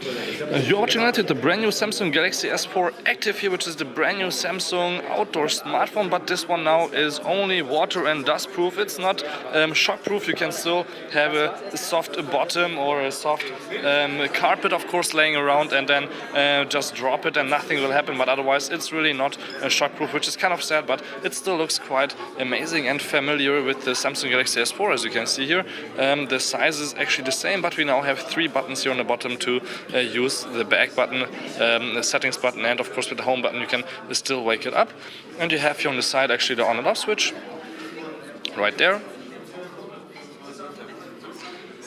You're watching right at the brand new Samsung Galaxy S4 Active here, which is the brand new Samsung outdoor smartphone, but this one now is only water and dust proof. It's not shock proof. You can still have a soft bottom or a soft carpet, of course, laying around, and then just drop it and nothing will happen. But otherwise, it's really not shock proof, which is kind of sad, but it still looks quite amazing and familiar with the Samsung Galaxy S4, as you can see here. The size is actually the same, but we now have 3 buttons here on the bottom to use the back button, the settings button, and of course with the home button you can still wake it up. And you have here on the side actually the on and off switch right there.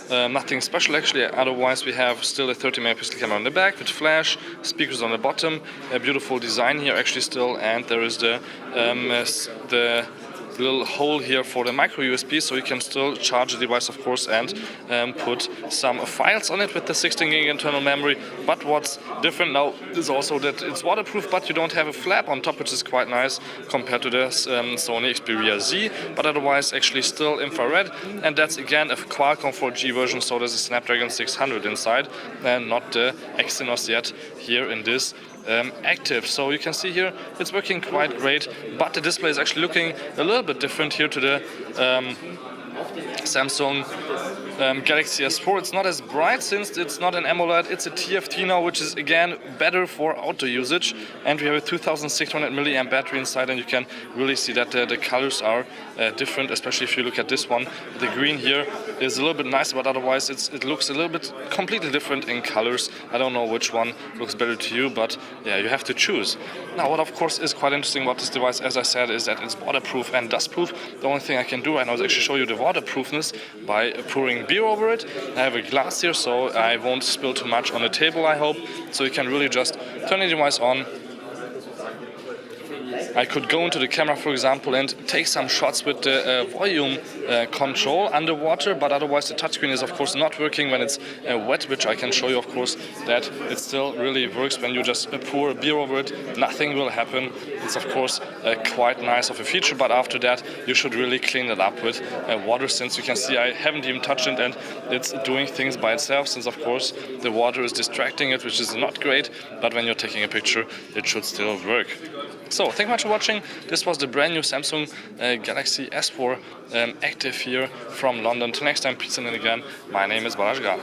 Nothing special actually, otherwise we have still a 30 megapixel camera on the back with flash, speakers on the bottom, a beautiful design here actually still, and there is the little hole here for the micro USB, so you can still charge the device of course and put some files on it with the 16 gig internal memory. But what's different now is also that it's waterproof, but you don't have a flap on top, which is quite nice compared to the Sony Xperia Z, but otherwise actually still infrared, and that's again a Qualcomm 4G version, so there's a Snapdragon 600 inside and not the Exynos yet here in this Active. So you can see here it's working quite great, but the display is actually looking a little bit different here to the Samsung Galaxy S4. It's not as bright since it's not an AMOLED, it's a TFT now, which is again better for outdoor usage, and we have a 2600 milliamp battery inside, and you can really see that the colors are different, especially if you look at this one. The green here is a little bit nicer, but otherwise it looks a little bit completely different in colors. I don't know which one looks better to you, but yeah, you have to choose. Now what of course is quite interesting about this device, as I said, is that it's waterproof and dustproof. The only thing I can do right now is actually show you the waterproofness by pouring beer over it. I have a glass here, so I won't spill too much on the table, I hope. So you can really just turn the device on. I could go into the camera, for example, and take some shots with the volume control underwater, but otherwise the touchscreen is of course not working when it's wet, which I can show you of course that it still really works when you just pour a beer over it. Nothing will happen. It's of course quite nice of a feature, but after that you should really clean it up with water, since you can see I haven't even touched it and it's doing things by itself, since of course the water is distracting it, which is not great, but when you're taking a picture it should still work. So, thank you much for watching. This was the brand new Samsung Galaxy S4 Active here from London. Till next time, peace and again. My name is Balazs Gal.